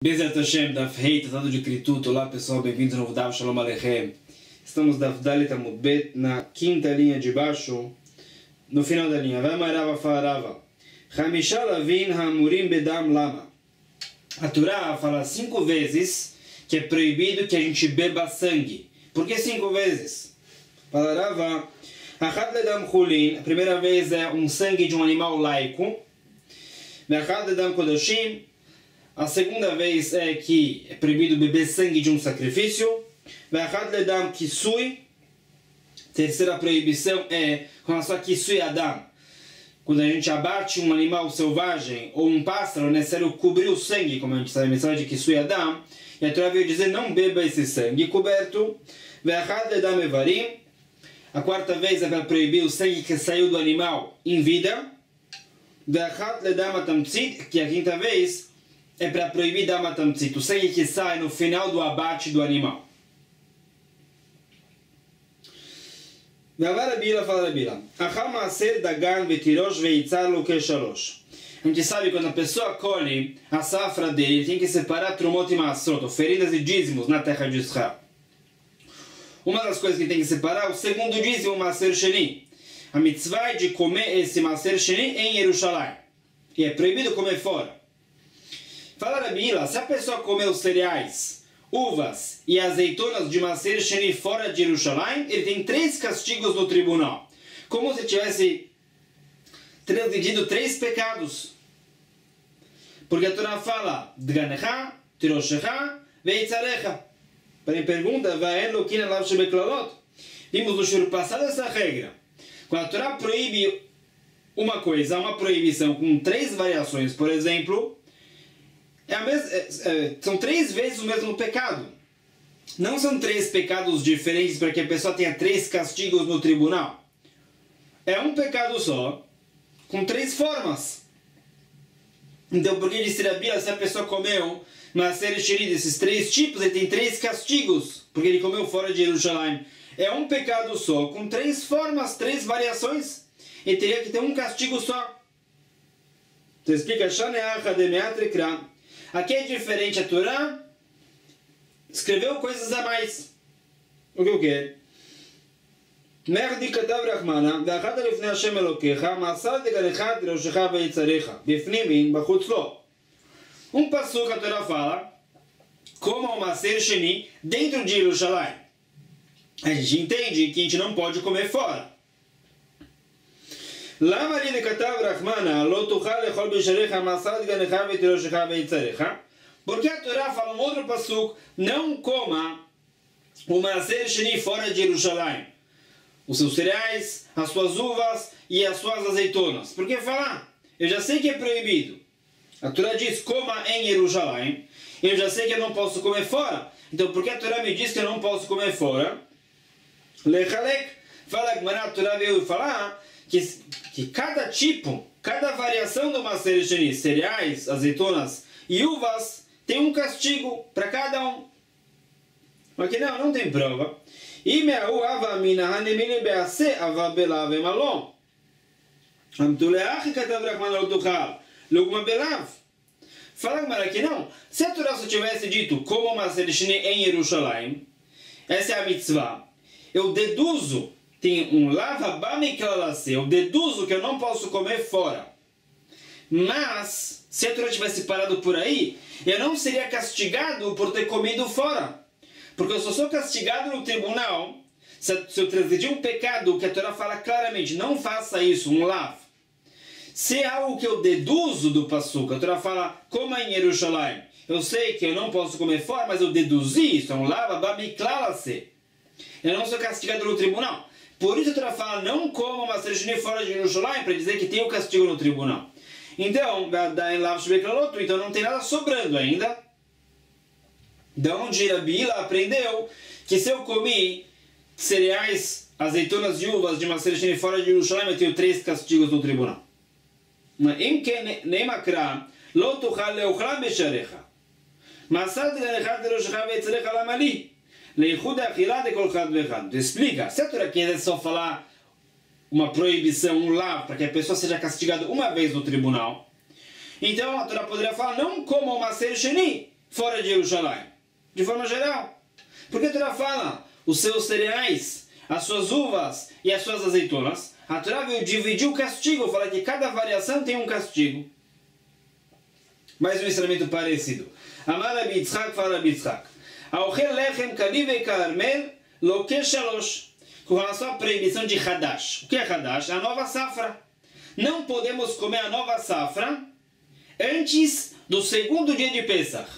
Bezerra Hashem, Daf Hei, Tratado de Krituto. Olá pessoal, bem-vindos ao novo Daf Shalom Aleichem. Estamos Daf Dalet Amud Bet, na quinta linha de baixo, no final da linha. Vai Marava Falarava. Hamisha Lavin Hamurim Bedam Lama. A Torá fala 5 vezes que é proibido que a gente beba sangue. Por que 5 vezes? Falarava. Achad Ledam Chulin, a primeira vez é um sangue de um animal laico. Achad Ledam Kodashim. A segunda vez é que é proibido beber sangue de um sacrifício. Terceira proibição é com a sua Kisui Adam. Quando a gente abate um animal selvagem ou um pássaro, é necessário cobrir o sangue, como a gente sabe, a mensagem de Kisui Adam. E a Torá veio dizer, não beba esse sangue coberto. A quarta vez é para proibir o sangue que saiu do animal em vida. Que a quinta vez é para proibir damatamtzit, o sangue que sai no final do abate do animal. A gente sabe que quando a pessoa colhe a safra dele, tem que separar trumot e maasrot, oferendas e dízimos na terra de Israel. Uma das coisas que tem que separar é o segundo dízimo, o Maaser Sheni. A mitzvah é de comer esse Maaser Sheni em Jerusalém. E é proibido comer fora. Fala Rabi Hila, se a pessoa comer os cereais, uvas e azeitonas de Maaser Sheni fora de Jerusalém, ele tem 3 castigos no tribunal. Como se tivesse transgredido 3 pecados. Porque a Torá fala, Dganecha, Tiroshecha, Veitzarecha. Para a pergunta, vimos no shur passado essa regra. Quando a Torá proíbe uma coisa, uma proibição com 3 variações, por exemplo, são 3 vezes o mesmo pecado. Não são 3 pecados diferentes para que a pessoa tenha 3 castigos no tribunal. É um pecado só, com 3 formas. Então, por que disse Rabi Hila, se a pessoa comeu Maaser Sheni desses 3 tipos, ele tem 3 castigos, porque ele comeu fora de Jerusalém. É um pecado só, com 3 formas, 3 variações. Ele teria que ter um castigo só. Então explica, aqui é diferente, a Torá escreveu coisas a mais. O que é? Merdi katav Rahmana, da'achata lifnei Hashem Elokecha, ma'asar deganecha tiroshecha veitzarecha, bifnimin bachutz lo. Um passo que a Torá fala, como o Maaser Sheni dentro de Jerusalém. A gente entende que a gente não pode comer fora. Lama li dekatav Rahmana lo tuchal lechol b'sharecha ma'asar deganecha vetiroshecha veitzarecha. Porque a Torá fala um outro passuco, não coma o Maaser Sheni fora de Jerusalém. Os seus cereais, as suas uvas e as suas azeitonas. Por que falar? Eu já sei que é proibido. A Torá diz, coma em Jerusalém. Eu já sei que eu não posso comer fora. Então, por que a Torá me diz que eu não posso comer fora? Lechalek. Fala que a Torá veio falar que cada tipo, cada variação do Maaser Sheni, cereais, azeitonas e uvas, tem um castigo para cada um. Mas que não tem prova. Fala que não. Se a Torá só tivesse dito como o Maaser Sheni em Jerusalém, essa é a mitzvah. Eu deduzo, tem um lava bamiklalasse, eu deduzo que eu não posso comer fora. Mas, se a Torá tivesse parado por aí, eu não seria castigado por ter comido fora. Porque eu só sou castigado no tribunal se eu transgredir um pecado que a Torá fala claramente, não faça isso, um lav. Se é algo que eu deduzo do passuca, a Torá fala, coma em Jerusalém. Eu sei que eu não posso comer fora, mas eu deduzi isso, é um lav bamiklalasse. Eu não sou castigado no tribunal. Por isso a Torá fala, não coma Maaser Sheni fora de Jerusalém, para dizer que tem o castigo no tribunal. Então, então não tem nada sobrando ainda. Da onde Rabi Hila aprendeu que se eu comi cereais, azeitonas e uvas de Maaser Sheni fora de Jerusalém, eu tenho 3 castigos no tribunal. Explica, se a Torá quer só falar uma proibição, um lav, para que a pessoa seja castigada uma vez no tribunal, então a Torá poderia falar, não coma o Maaser Sheni fora de Jerusalém? De forma geral. Porque a Torá fala, os seus cereais, as suas uvas e as suas azeitonas, a Torá veio dividir o castigo, fala que cada variação tem um castigo. Mais um ensinamento parecido. Amar Rabi Yitzhak, fala Rabi Yitzhak. Aochel lechem kali vekarmel loke shalosh. Com relação à proibição de Hadash. O que é Hadash? A nova safra. Não podemos comer a nova safra antes do segundo dia de Pesach.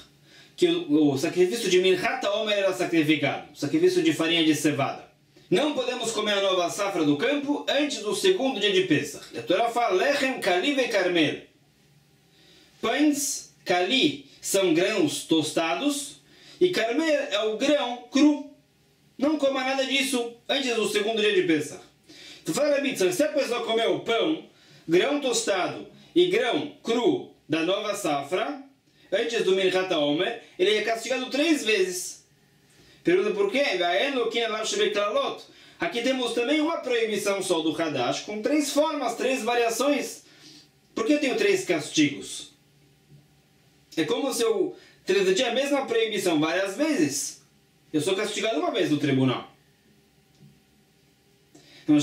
Que o sacrifício de Minhat HaOmer era sacrificado. O sacrifício de farinha de cevada. Não podemos comer a nova safra do campo antes do segundo dia de Pesach. E a Torá fala, lechem kali vekarmel. Pães, kali, são grãos tostados. E carmel é o grão cru. Não coma nada disso antes do segundo dia de Pesach. Tu fala, se a pessoa comer o pão, grão tostado e grão cru da nova safra, antes do Minhat HaOmer, ele é castigado 3 vezes. Pergunta por quê? Aqui temos também uma proibição só do Hadash, com 3 formas, 3 variações. Por que eu tenho 3 castigos? É como se eu transmitir a mesma proibição várias vezes. Eu sou castigado uma vez no tribunal. Então,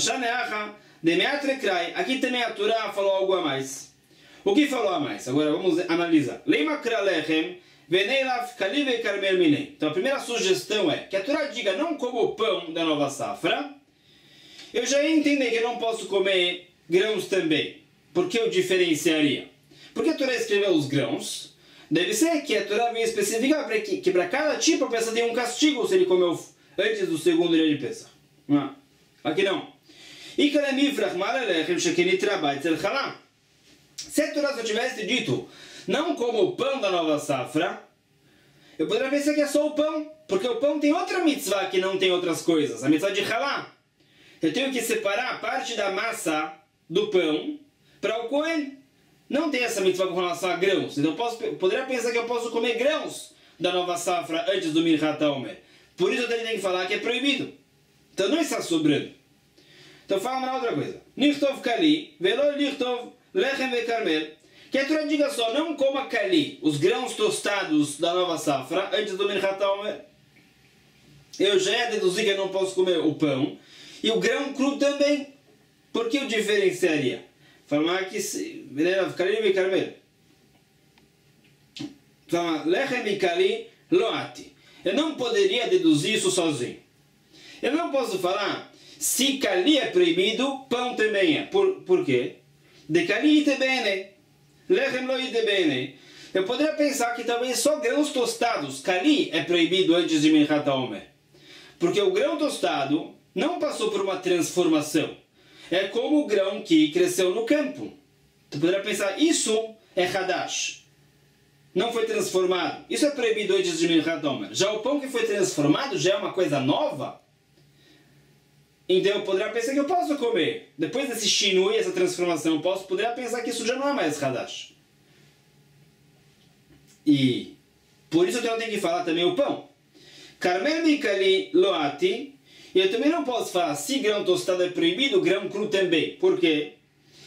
aqui também a Torá falou algo a mais. O que falou a mais? Agora vamos analisar. Então a primeira sugestão é que a Torá diga não como o pão da nova safra. Eu já ia entender que eu não posso comer grãos também. Por que eu diferenciaria? Porque a Torá escreveu os grãos. Deve ser que a Torá veio especificar que para cada tipo a pessoa tem um castigo se ele comeu antes do segundo dia de Pesach. Aqui não. Se a Torá só tivesse dito não como o pão da nova safra, eu poderia pensar que é só o pão, porque o pão tem outra mitzvah que não tem outras coisas, a mitzvah de halá. Eu tenho que separar a parte da massa do pão para o Cohen. Não tem essa mitzvah com relação a grãos. Então eu poderia pensar que eu posso comer grãos da nova safra antes do Minhat HaOmer. Por isso eu tenho que falar que é proibido. Então não está sobrando. Então fala uma outra coisa. Nichtov kali, velo nichtov lechem vekarmel. Que a Torá diga só, não coma kali, os grãos tostados da nova safra, antes do Minhat HaOmer. Eu já ia deduzir que eu não posso comer o pão. E o grão cru também. Por que eu diferenciaria? Fala que kali vekarmel. Fala lechem vekali loati. Eu não poderia deduzir isso sozinho. Eu não posso falar, se kali é proibido, pão também é. Por quê? De kali ite bene, lechem lo ite bene. Eu poderia pensar que talvez só grãos tostados, kali é proibido antes de Minhat HaOmer. Porque o grão tostado não passou por uma transformação. É como o grão que cresceu no campo. Tu poderia pensar, isso é Hadash. Não foi transformado. Isso é proibido antes de Minhat HaOmer. Já o pão que foi transformado já é uma coisa nova. Então eu poderia pensar que eu posso comer. Depois desse shinui, essa transformação, eu poderia pensar que isso já não é mais Hadash. E por isso eu tenho que falar também o pão. Carmel mikali loati. E eu também não posso falar, se grão tostado é proibido, grão cru também. Por quê?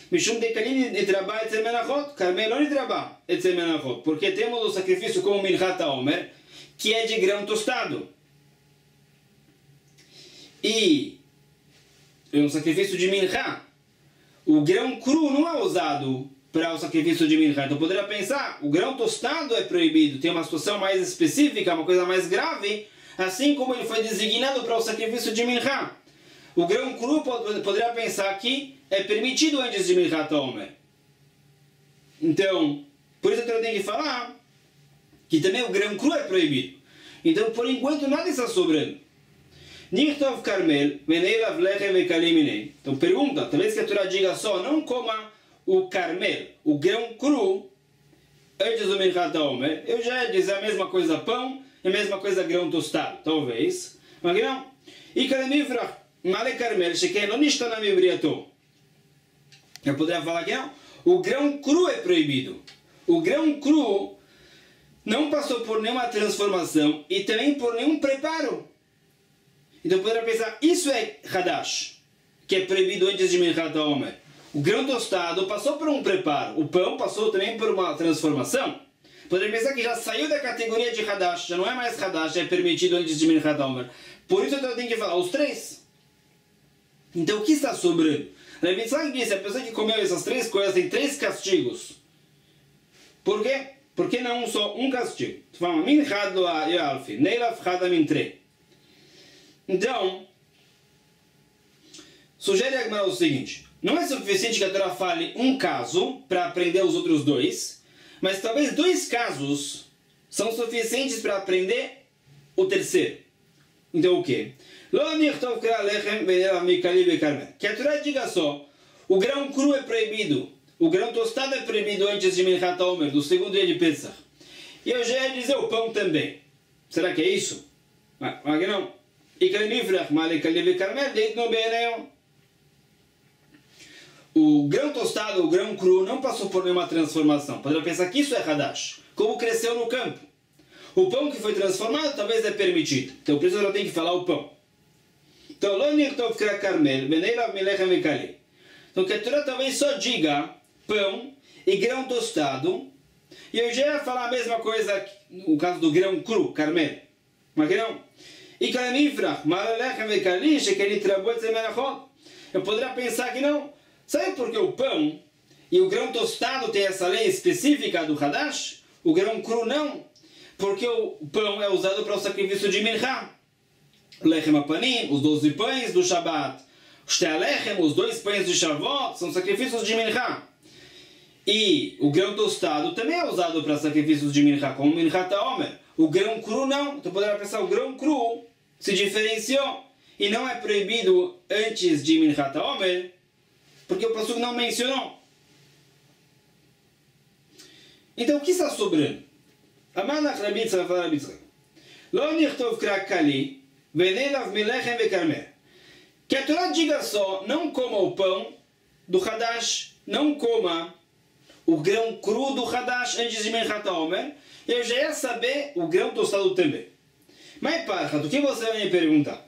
Mishum dekalin nitrabá etzel menachot, carmel não nitrabá etzel menachot. Porque temos o sacrifício como Minhat HaOmer, que é de grão tostado. E um sacrifício de Minchá, o grão cru não é usado para o sacrifício de Minchá. Então poderia pensar, o grão tostado é proibido, tem uma situação mais específica, uma coisa mais grave, assim como ele foi designado para o sacrifício de Minchá. O grão cru poderia pensar que é permitido antes de Minhat HaOmer. Então, por isso eu tenho que falar que também o grão cru é proibido. Então, por enquanto, nada está sobrando. Nichtov Carmel, Veneilav Lechem Vekaliminem. Então, pergunta, talvez que a Torá diga só, não coma o Carmel, o grão cru, antes do Minhat HaOmer. Eu já ia dizer a mesma coisa pão, a mesma coisa grão tostado, talvez. Mas não. E Kalemifrach, Male Carmel, Sheken, não está na Mibriato. Eu poderia falar que não. O grão cru é proibido. O grão cru não passou por nenhuma transformação e também por nenhum preparo. Então eu poderia pensar, isso é Hadash, que é proibido antes de Minhat HaOmer. O grão tostado passou por um preparo. O pão passou também por uma transformação. Poderia pensar que já saiu da categoria de Hadash, já não é mais Hadash, é permitido antes de Minchat Omer. Por isso eu tenho que falar os três. Então o que está sobrando? Rabi Yitzhak disse, a pessoa que comeu essas três coisas tem 3 castigos. Por quê? Por que não só um castigo? Tu fala, Minchat lo Alfi, Neilaf Chada Mintre. Então, sugere a Gemara o seguinte, não é suficiente que a Torá fale um caso para aprender os outros 2, mas talvez 2 casos são suficientes para aprender o terceiro. Então o quê? Que a Torá diga só, o grão cru é proibido, o grão tostado é proibido antes de Minchat Omer, do segundo dia de Pesach. E eu já ia dizer o pão também. Será que é isso? Mas não. O grão tostado, o grão cru, não passou por nenhuma transformação. Poderia pensar que isso é Hadash, como cresceu no campo. O pão que foi transformado talvez é permitido. Então por isso ela tem que falar o pão. Então, então que a Torá talvez só diga pão e grão tostado. E eu já ia falar a mesma coisa no caso do grão cru, carmel. Mas grão. Eu poderia pensar que não. Sabe por que o pão e o grão tostado tem essa lei específica do Hadash? O grão cru não. Porque o pão é usado para o sacrifício de Minchá. Lechem apanim, os 12 pães do Shabbat. Shtei lechem, os 2 pães de Shavuot, são sacrifícios de Minchá. E o grão tostado também é usado para sacrifícios de Minchá, como Minchat Omer. O grão cru não. Então poderia pensar, o grão cru se diferenciou. E não é proibido antes de Minchat Omer, porque o pasuk não mencionou. Então o que está sobrando? Amanach Rabi Yitzhak fala Rabi Yitzhak. Lo nichtov krak kali, venelav milechem vekarmel. Que a Torá diga só, não coma o pão do Hadash, não coma o grão cru do Hadash antes de Minchat Omer. Eu já ia saber o grão tostado também. Mas Parchat, o que você vai me perguntar?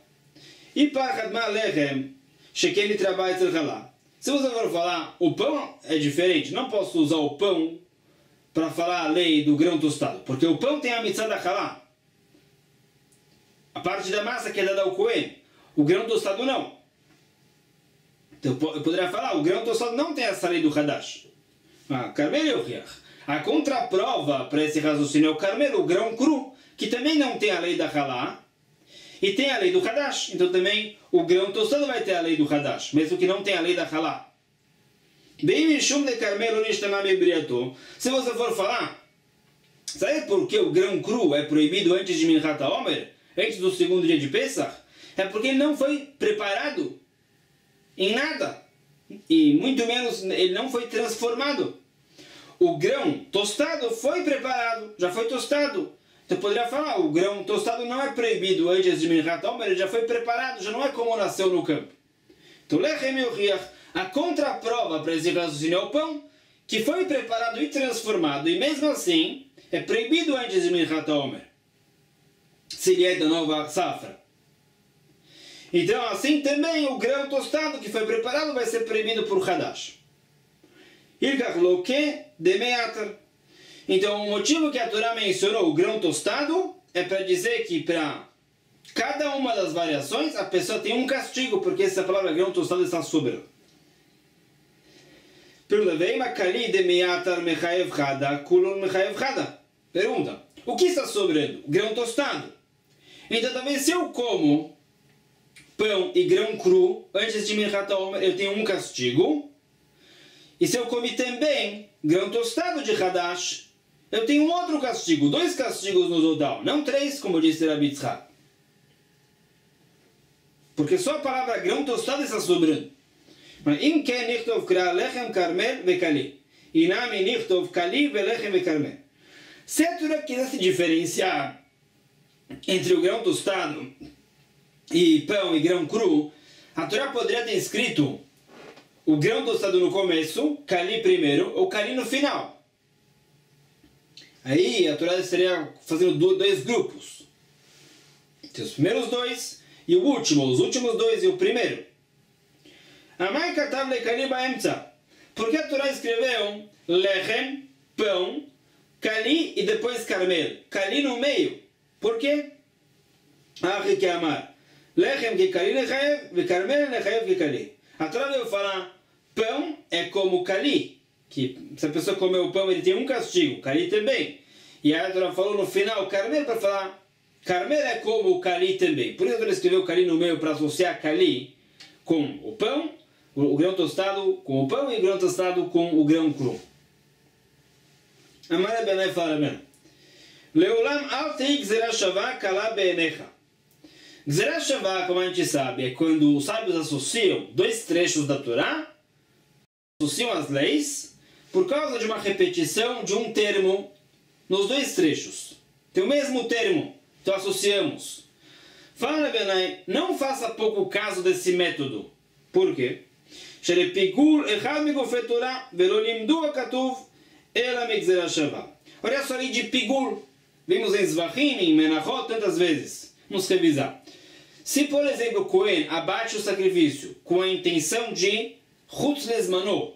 E Parchat ma'alechem, shekeni trabalha tzilchalá. Se você for falar, o pão é diferente, não posso usar o pão para falar a lei do grão tostado, porque o pão tem a mitzvah da halá. A parte da massa que é dada ao Cohen, o grão tostado não. Então eu poderia falar, o grão tostado não tem essa lei do Hadash. A contraprova para esse raciocínio é o Carmelo, o grão cru, que também não tem a lei da halá, e tem a lei do Hadash. Então também o grão tostado vai ter a lei do Hadash, mesmo que não tenha a lei da halá. Se você for falar, sabe por que o grão cru é proibido antes de Minchat Omer, antes do segundo dia de Pesach? É porque ele não foi preparado em nada, e muito menos ele não foi transformado. O grão tostado foi preparado, já foi tostado. Então poderia falar, o grão tostado não é proibido antes de Minchat Omer, ele já foi preparado, já não é como nasceu no campo. Então a contraprova para esse raciocínio é o pão, que foi preparado e transformado, e mesmo assim é proibido antes de Minchat Omer, se ele é da nova safra. Então assim também o grão tostado que foi preparado vai ser proibido por Hadash. Então o motivo que a Torá mencionou o grão tostado é para dizer que para cada uma das variações a pessoa tem um castigo, porque essa palavra grão tostado está sobrando. Pergunta, o que está sobrando? Grão tostado. Então talvez se eu como pão e grão cru antes de Minchat Omer, eu tenho um castigo. E se eu comi também grão tostado de Hadash, eu tenho um outro castigo. 2 castigos no total, não 3, como disse Rabi Yitzhak. Porque só a palavra grão tostado está sobrando. Mas im ken nichtov kra lechem karmel vekali. Inami nichtov kali velechem vekarmel. Se a Torá quisesse diferenciar entre o grão tostado e pão e grão cru, a Torá poderia ter escrito o grão tostado no começo, kali primeiro, ou kali no final. Aí a Torá estaria fazendo 2 grupos. Tem os primeiros 2 e o último, os últimos 2 e o primeiro. Amai katav lekali baemtza. Por que a Torá escreveu lechem, pão, Kali e depois Carmel. Kali no meio. Por quê? Achi que amar. Lechem que Kali lechaev, ve Carmel lechaev que Kali. A Torá vai falar, pão é como Kali. Que se a pessoa comer o pão, ele tem um castigo. Kali também. E a Torá falou no final, Carmel, para falar, Carmel é como o Kali também. Por isso ela escreveu Kali no meio para associar Kali com o pão, o grão tostado com o pão e o grão tostado com o grão cru. Amar Benai fala mesmo. Leolam al tei gzerah shavah kala be'enecha. Gzerah shavah, como a gente sabe, é quando os sábios associam dois trechos da Torá, associam as leis, por causa de uma repetição de um termo nos dois trechos. Tem o mesmo termo, então associamos. Fala Benai, não faça pouco caso desse método. Por quê? Olha só ali de Pigul. Vimos em Zvachim, em Menachot, tantas vezes. Vamos revisar. Se, por exemplo, o Cohen abate o sacrifício com a intenção de Chutz Lezmano,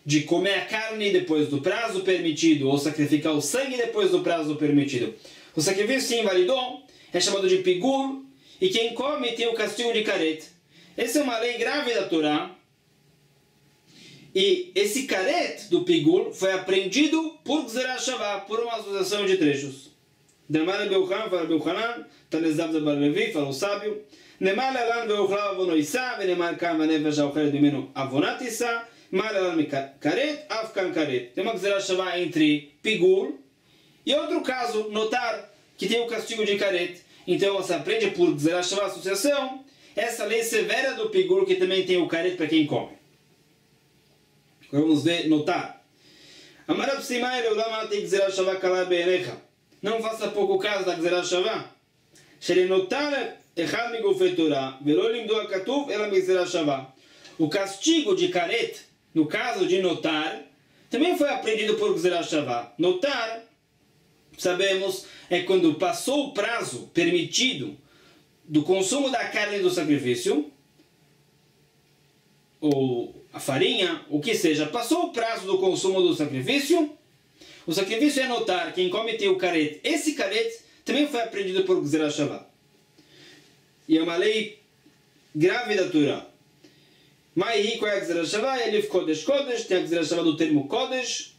de comer a carne depois do prazo permitido, ou sacrificar o sangue depois do prazo permitido, o sacrifício se invalidou, é chamado de Pigul, e quem come tem o castigo de Karet. Essa é uma lei grave da Torá. E esse Karet do Pigul foi aprendido por Gzerah Shavah, por uma associação de trechos. Demar Beuchan, fala Beuchanan, Tanezav Zabar Levi, fala o sábio. Nemar Lelan Beuchlav Avonoissá, Venemar Kam Vanevej Aucher do Meno Avonatissá, Mar Lelan Karet, Afkan Karet. Tem uma Gzerah Shavah entre Pigul e outro caso, notar que tem o castigo de Karet. Então você aprende por Gzerah Shavah, associação, essa lei severa do Pigul que também tem o Karet para quem come. Agora vamos ver, notar. Amarab Simai Leolam tem Gzerah Shavah kala be'enecha. Não faça pouco caso da Gzerah Shavah. Shelenotar echad migufei Torah velo limdu hakatuv ela Gzerah Shavah. O castigo de Karet, no caso de notar, também foi aprendido por Gzerah Shavah. Notar, sabemos, é quando passou o prazo permitido do consumo da carne do sacrifício, ou a farinha, o que seja, passou o prazo do consumo do sacrifício, o sacrifício é notar, quem come tem o Karet. Esse Karet também foi aprendido por Gzerah Shavah. E é uma lei grave da Torá. Maihi, qual é a Gzerah Shavah? Elif Kodesh Kodesh, tem a Gzerah Shavah do termo Kodesh,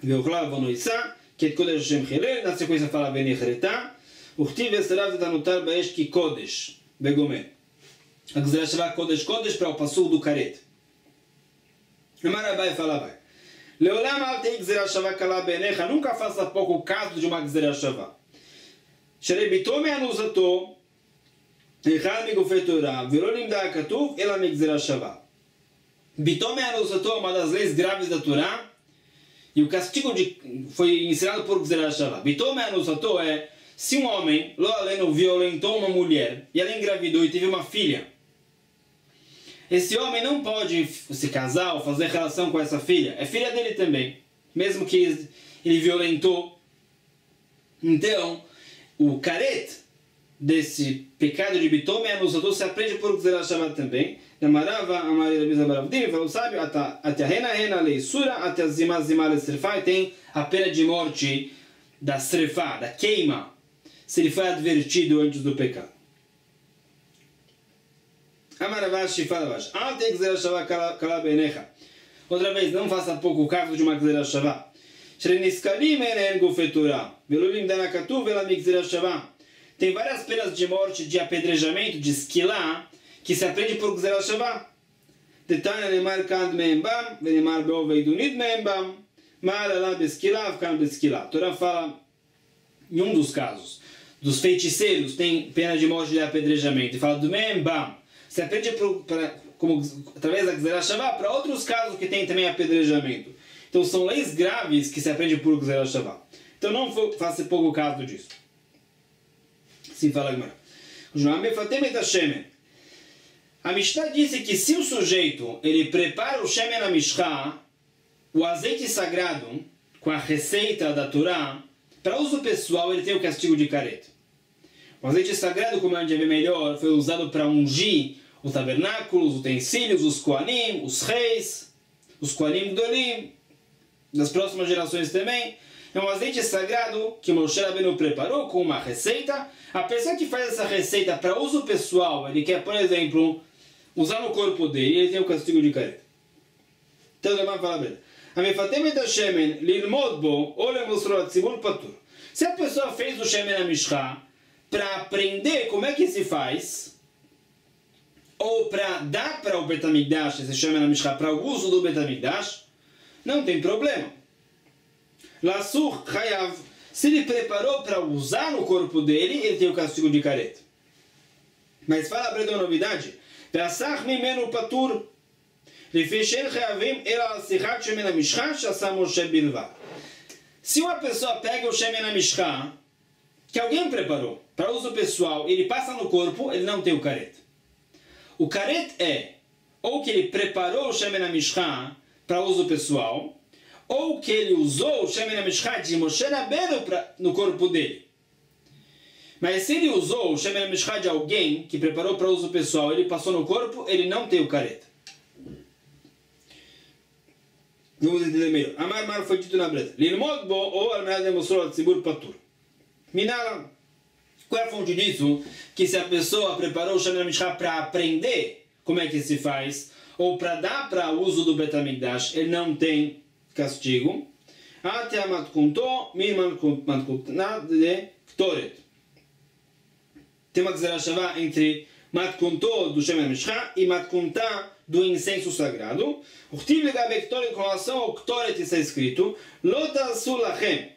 Veochlav Vonoissá, que é Kodesh Hashem Chilel, na sequência fala Venechreta, Uchtiv Eserav Tanotar Baesh Ki Kodesh, Begomer. A Gzerah Shavah Kodesh Kodesh para o passo do Karet. Amarabai fala vai. Leolam al tei Gzerah Shavah kala be'enecha, nunca faça pouco caso de uma Gzerah Shavah. Sherebitome anuzato, echad migufei Torah, velo limda hakatuv, ela Gzerah Shavah. Bitome anuzato é uma das leis graves da Torá, e o castigo foi ensinado por Gzerah Shavah. Bitome anuzato é se um homem, lo aleno, violentou uma mulher, e ela engravidou e teve uma filha. Esse homem não pode se casar ou fazer relação com essa filha. É filha dele também. Mesmo que ele violentou. Então, o Karet desse pecado de Bitome anusador se aprende por Gzerah Shavah também. Amarava, Amarira Bizabaravdim, falou sábio, até a rena leissura, até a zima lestrefá, e tem a pena de morte da strefá, da queima, se ele foi advertido antes do pecado. Amaravashi fala Vash. Ante Gzerah Shavah kala be'enecha. Outra vez, não faça pouco caso de uma Gzerah Shavah. Shreniskalim enen gufei Torah. Velulim danakatuv ela Gzerah Shavah. Tem várias penas de morte, de apedrejamento, de esquilá, que se aprende por Gzerah Shavah. Detanya nemar kand meembam, venemar beoveidunid meembam, mar ala beskilá, vkan beskilá. A Torá fala, em um dos casos, dos feiticeiros, tem pena de morte de apedrejamento. E fala do meembam. Se aprende através da Gzerah Shavah para outros casos que tem também apedrejamento. Então são leis graves que se aprende por Gzerah Shavah. Então não faça pouco caso disso. Assim fala a Gemara. A Mishnah disse que se o sujeito ele prepara o Shemen na Mishcha, o azeite sagrado, com a receita da Torá, para uso pessoal ele tem o castigo de Karet. O azeite sagrado, como a gente vê melhor, foi usado para ungir os tabernáculos, os utensílios, os Koanim, os reis, os Koanim Gdolim, das próximas gerações também. é um azeite sagrado que Moshe Rabbeinu preparou com uma receita. A pessoa que faz essa receita para uso pessoal, ele quer, por exemplo, usar no corpo dele, ele tem o castigo de caret. Então, o fala bem. Se a pessoa fez o Shemen HaMishcha para aprender como é que se faz, ou para dar para o Bet HaMikdash esse Shemen HaMishcha para o uso do Bet HaMikdash, não tem problema. Lassur Chayav, se ele preparou para usar no corpo dele, ele tem o castigo de caret. Mas fala para uma novidade. Ve'asach mimenu patur. Se uma pessoa pega o Shemen HaMishcha que alguém preparou para uso pessoal, ele passa no corpo, ele não tem o caret. O caret é ou que ele preparou o Shemen HaMishcha para uso pessoal, ou que ele usou o Shemen HaMishcha de Moshe Rabbeinu no corpo dele. Mas se ele usou o Shemen HaMishcha de alguém que preparou para uso pessoal, ele passou no corpo, ele não tem o caret. Vamos entender melhor. Amar Mar foi dito na breta. Lilmod bo ou almenad demonstrou al tzibur patur. Minala. Qual é a fonte disso? Que se a pessoa preparou o Shemen HaMishcha para aprender como é que se faz, ou para dar para uso do Bet HaMikdash, ele não tem castigo. Até a matkunto, min matkuntna de ktoret. Tem uma gzerah entre matkunto do Shemen HaMishcha e matkunta do incenso sagrado. O Chtiv legabe ktoret, com relação ao ktoret está escrito Lota asur lachem.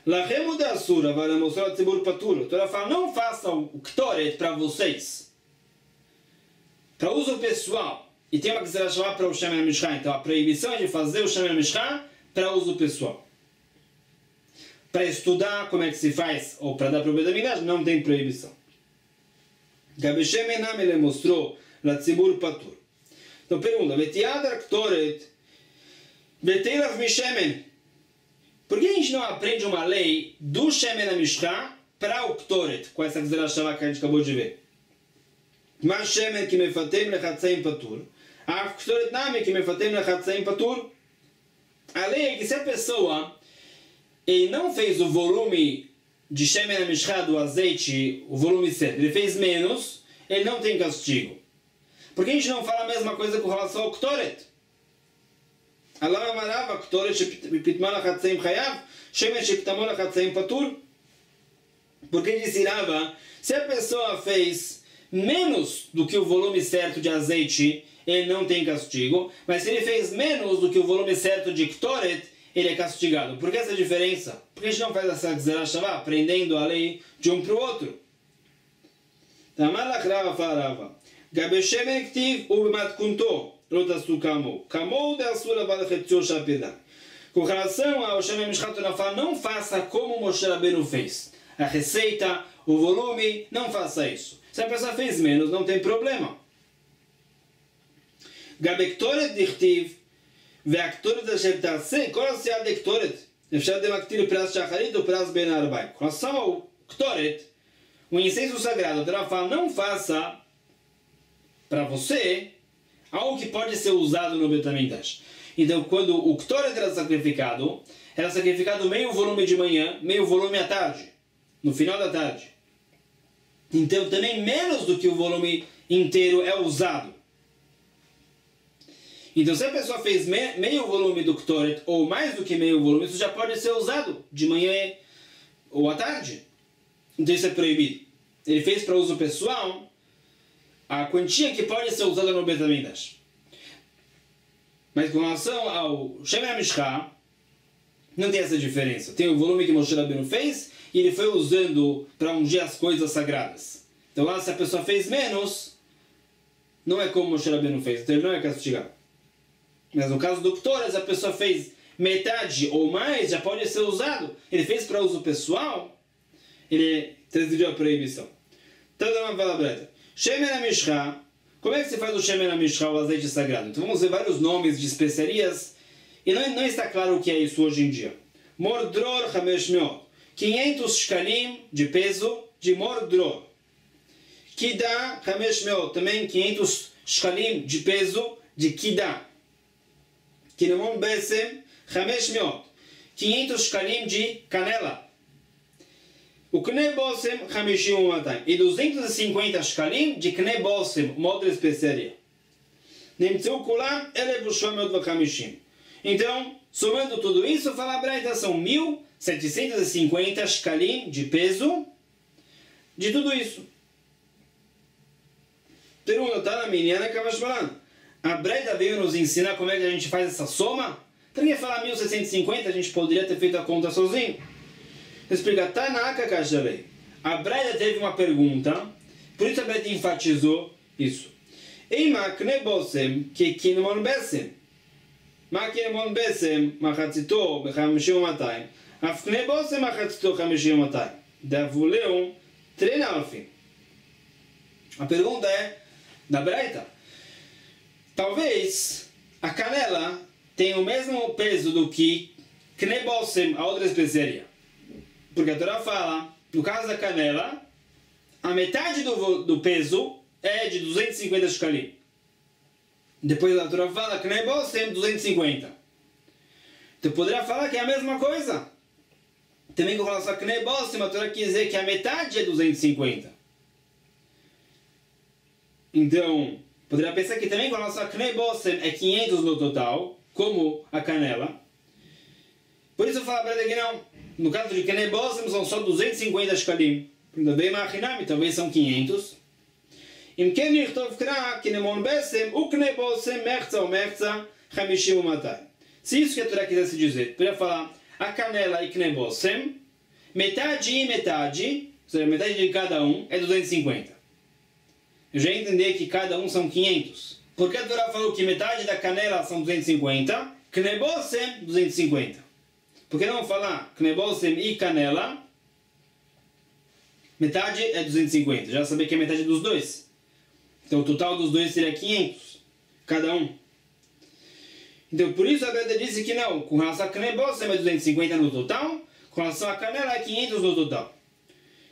Lachem o de asura, vai mostrar o tzibur patur. Então ela fala, não façam o ktoret para vocês, para uso pessoal. E tem uma gzerah para o Shemen HaMishcha. Então a proibição é de fazer o Shemen HaMishcha para uso pessoal. Para estudar como é que se faz, ou para dar para o Bet HaMikdash, não tem proibição. Gabi Shemen Ham, ele mostrou la tzibur patur. Então pergunta, Vetiadar ktoret Veteilav mishemen. Por que a gente não aprende uma lei do Shemen HaMishcha para o ktoret, com essa gzerah que a gente acabou de ver? Mas Shemen que mefatem lechatzaim patur. A ktoret nami que mefatem lechatzaim patur. A lei é que se a pessoa ele não fez o volume de Shemen HaMishcha do azeite, o volume certo, ele fez menos, ele não tem castigo. Por que a gente não fala a mesma coisa com relação ao ktoret? Allah amarava ktoret shepitma lachatzaim chayav, shemen shepitamo lachatzaim patur. Porque disse Rava, se a pessoa fez menos do que o volume certo de azeite, ele não tem castigo, mas se ele fez menos do que o volume certo de ktoret, ele é castigado. Por que essa diferença? Por que a gente não faz essa gzerah shavá, aprendendo a lei de um para o outro? Tamalach Rava fala Rava. Gabe shemen ktiv ubematkunto lotasu kamo. Kamo de asura valachetio shapirdan. Com relação ao Shemen HaMishcha, não faça como Moshe Rabbeinu fez. A receita, o volume, não faça isso. Se a pessoa fez menos, não tem problema. Gabe ktoret dichtiv והקטורת אשר תעשה, כל עשייה דקטורת, אפשר דמקטיר פרס שחרית או פרס בין הארבעים. Com relação ao ktoret, o incenso sagrado, ela fala, não faça para você algo que pode ser usado no Bet HaMikdash. Então, quando o ktoret era sacrificado meio volume de manhã, meio volume à tarde, no final da tarde. Então, também menos do que o volume inteiro é usado. Então, se a pessoa fez meio volume do ktoret, ou mais do que meio volume, isso já pode ser usado de manhã ou à tarde. Então, isso é proibido. Ele fez para uso pessoal a quantia que pode ser usada no Bet HaMikdash. Mas com relação ao Shemen HaMishcha, não tem essa diferença. Tem o volume que Moshe Rabbeinu fez, e ele foi usando para ungir as coisas sagradas. Então, lá, se a pessoa fez menos, não é como Moshe Rabbeinu fez. Então, ele não é castigado. Mas no caso do ktoret, se a pessoa fez metade ou mais, já pode ser usado. Ele fez para uso pessoal, ele transgrediu a proibição. Então, dá uma fala breta. Shemen HaMishcha, como é que se faz o Shemen HaMishcha, o azeite sagrado? Então, vamos ver vários nomes de especiarias, e não está claro o que é isso hoje em dia. Mordror Hameshmeot, 500 shkalim de peso de mordror. Kida Hameshmeot, também 500 shkalim de peso de kida. Kinemon Besem, 500. 500 shkalim de canela. O Kne Bosem, 50 e 250 shkalim de Kne Bosem, uma outra especiaria. Nemtzeu Kulam, Elev Shomet Vachamishim. Então, somando tudo isso, fala a Braita, são 1.750 shkalim de peso de tudo isso. Pergunta, tá na Minyan Kavashmalan. A Braita veio nos ensinar como é que a gente faz essa soma? Então, ia falar 1.650, a gente poderia ter feito a conta sozinho. Explica, tá na Akakashavei. A Braita teve uma pergunta, por isso a Braita enfatizou isso. Eima Kne Bosem, que Kinemon Besem. Ma Kinemon Besem, Machatzito, Bechamishim Matayim. Af Kne Bosem, Machatzito, Chamishim Matayim. Davuleum, Trenalfim. A pergunta é da Braita. Talvez a canela tenha o mesmo peso do que Kne Bosem, a outra especiaria. Porque a Torá fala, no caso da canela, a metade do peso é de 250 shkalim. Depois a Torá fala que Kne Bosem 250. Então poderia falar que é a mesma coisa. Também com relação a Kne Bosem, a Torá quer dizer que a metade é 250. Então, poderia pensar que também com relação a Kne Bosem é 500 no total, como a canela. Por isso eu falo para ele que não. No caso de Kne Bosem são só 250 shkalim. Bem Machinami também são 500. Im ken nichtov kra kinemon besem u Kne Bosem merza ou merza 50 umatay. Se isso que a Torá quisesse dizer, poderia falar a canela e Kne Bosem, metade e metade, ou seja, metade de cada um é 250. Eu já entendi que cada um são 500. Porque a Torá falou que metade da canela são 250, Kne Bosem 250. Por que não falar Kne Bosem e canela? Metade é 250. Já sabia que é metade dos dois. Então o total dos dois seria 500. Cada um. Então por isso a Braita disse que não. Com relação a Kne Bosem é 250 no total. Com relação a canela é 500 no total.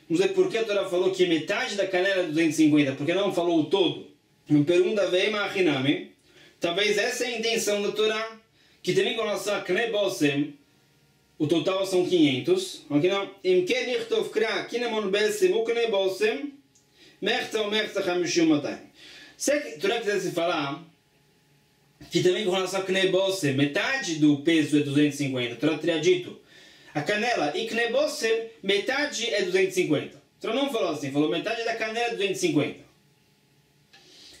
Vamos ver por que a Torá falou que metade da canela é 250. Por que não falou o todo? Me pergunta Veima Achinami. Talvez essa é a intenção da Torá. Que também com relação a Kne Bosem o total são 500. Ok, não? Im ken nichtov kra kinemon besem u Kne Bosem merza ou merza 50 matayim. Se a Torá quisesse falar que também com relação a Kne Bosem metade do peso é 250, a Torá teria dito a canela e Kne Bosem metade é 250. A Torá não falou assim, falou metade da canela é 250.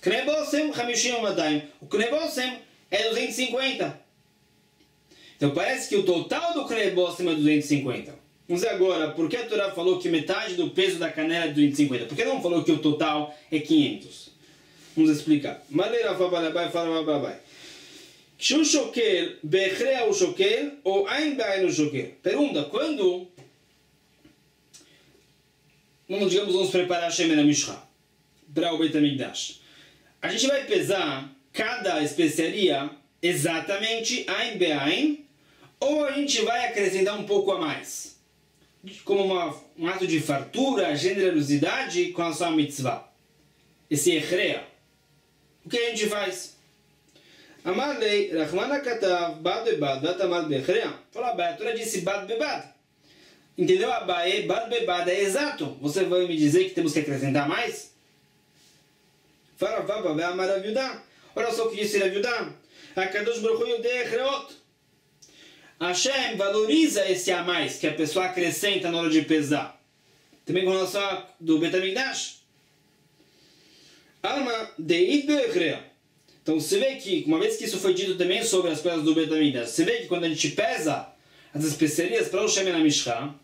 Kne Bosem 50 matayim. O Kne Bosem é 250. Então parece que o total do Kne Bosem é 250. Vamos ver agora, por que a Torá falou que metade do peso da canela é 250? Por que não falou que o total é 500? Vamos explicar. Maleira Fabalabai fala Babai. Shu shokel, bechrea o shokel, ou ain be'ain o shokel. Pergunta, quando vamos preparar a Shemen HaMishcha para o Beit HaMikdash. A gente vai pesar cada especiaria exatamente ain be'ain, ou a gente vai acrescentar um pouco a mais, como um ato de fartura, generosidade com a sua mitzvah. Esse echrea. O que a gente faz? Amalei, Rachmana katav, bad bebad, vatamal bechrea. Fala, a Torá disse bad bebad. Entendeu? Abae, bad bebad é exato. Você vai me dizer que temos que acrescentar mais? Fala, vaba, vai amar a viudá. Olha só o que disse a viudá. Akadosh Baruch Hu yodei echreot. Hashem valoriza esse a mais que a pessoa acrescenta na hora de pesar. Também com relação a do Beit HaMikdash. Alma deit be'echrea. Então você vê que, uma vez que isso foi dito também sobre as pedras do Beit HaMikdash, você vê que quando a gente pesa as especiarias para o Shemen HaMishcha,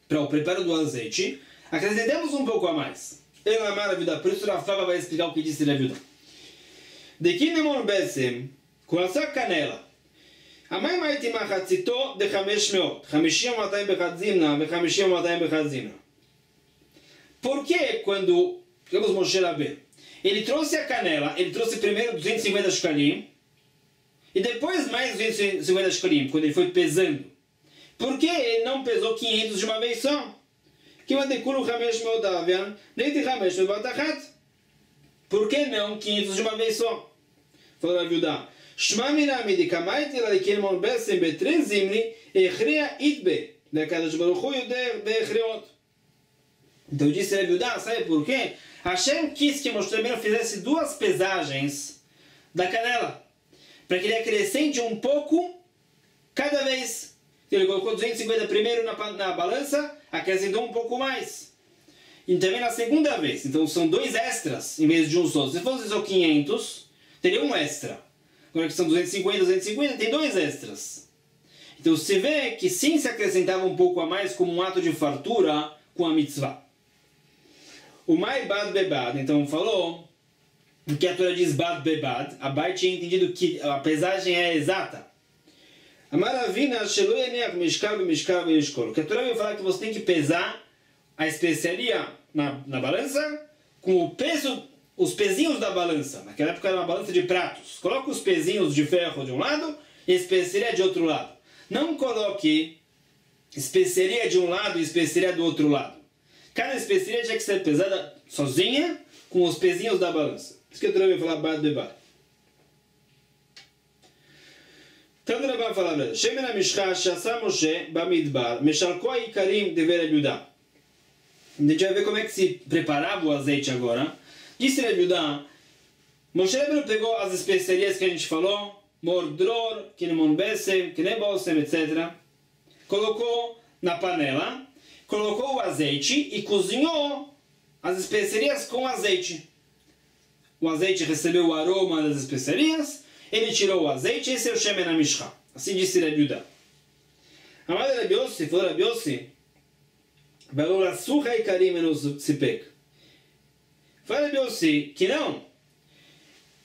para o preparo do azeite, acrescentamos um pouco a mais. Ele amar a vida, por isso Rafa vai explicar o que disse a vida. De Kinemon Besem, com essa canela, המאי הייתי מחציתו ב-500, 50 200 בחד זימנה ו-50 200 בחד זימנה. Por que quando, digamos, Moshe Rabbeinu, ele trouxe a canela, ele trouxe primeiro 250 shkalim, e depois mais 250 shkalim, quando ele foi pesando? Por que ele não pesou 500 de uma vez só? Por que não 500 de uma vez só? Falou a Yudá. Shma minami de kamaiti la ikemon besem betre zimni echrea itbe. Dekadosh Baruch Hu yuder beechreot. Então disse Rabi Yudá, sabe por quê? Hashem quis que Moshe Rabbeinu fizesse duas pesagens da canela, para que ele acrescente um pouco cada vez. Ele colocou 250 primeiro na balança, acrescentou um pouco mais. E também na segunda vez. Então são dois extras em vez de um só. Se fosse só 500, teria um extra. Agora que são 250, tem dois extras. Então se vê que sim se acrescentava um pouco a mais como um ato de fartura com a mitzvah. O Mai Bad Bebad, então falou que a Torá diz Bad Bebad, a Bai tinha entendido que a pesagem é exata. A Maravina Shelueneach Mishkal Mishkal Mishkol. Que a Torá vai falar que você tem que pesar a especiaria na balança com o peso, os pezinhos da balança. Naquela época era uma balança de pratos. Coloque os pezinhos de ferro de um lado e a especiaria de outro lado. Não coloque especiaria de um lado e especiaria do outro lado. Cada especiaria tinha que ser pesada sozinha com os pezinhos da balança. Isso que a Torá vai falar Bad Bebad. Então, o Rabban fala, Shemen HaMishcha Shasa Moshe Bamidbar Meshalko HaIkarim Dever Rabi Yudá. A gente vai ver como é que se preparava o azeite agora. Disse Rabi Yudá, Moshe Rabbeinu pegou as especiarias que a gente falou, Mordror, Kinemon Besem, Kinembolsem, etc. Colocou na panela, colocou o azeite e cozinhou as especiarias com azeite. O azeite recebeu o aroma das especiarias, ele tirou o azeite, esse é o Shemen HaMishcha. Assim disse Rabi Yudá. Amado Rabi Yossi, falou Rabi Yossi, Valor Asucha e Karim menos Sipek. Fala Rabi Yossi que não.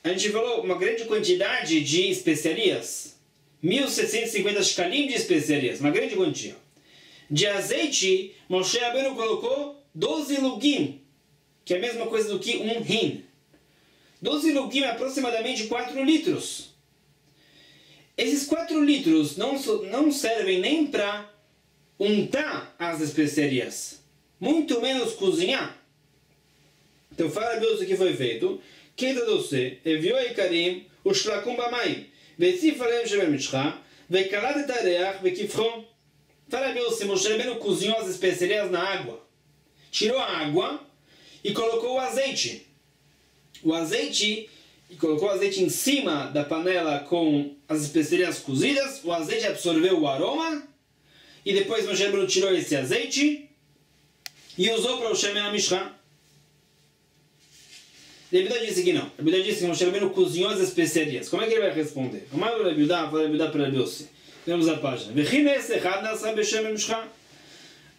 A gente falou uma grande quantidade de especiarias. 1.750 shkalim de especiarias, uma grande quantia. De azeite, Moshe Rabbeinu colocou 12 lugim, que é a mesma coisa do que um hin. 12 lugim é aproximadamente 4 litros. Esses 4 litros não servem nem para untar as especiarias, muito menos cozinhar. Então fala Deus o que foi feito. Keita doce, enviou a Ikarim, o shlakum bamaim, vetzif alem shemen mishcha, vekalat et areach, vekifron. Fala Deus, Moshe Rabbeinu cozinhou as especiarias na água, tirou a água e colocou o azeite. O azeite, e colocou o azeite em cima da panela com as especiarias cozidas, o azeite absorveu o aroma, e depois Moshe Rabbeinu tirou esse azeite e usou para o Shemen HaMishcha. Rabi Yudá disse que não. Rabi Yudá disse que Moshe Rabbeinu cozinhou as especiarias. Como é que ele vai responder? Amado Rabi Yudá, fala Rabi Yudá para Rabi Yossi. Vemos a página. Vechines echad nasa b'Shemen HaMishcha.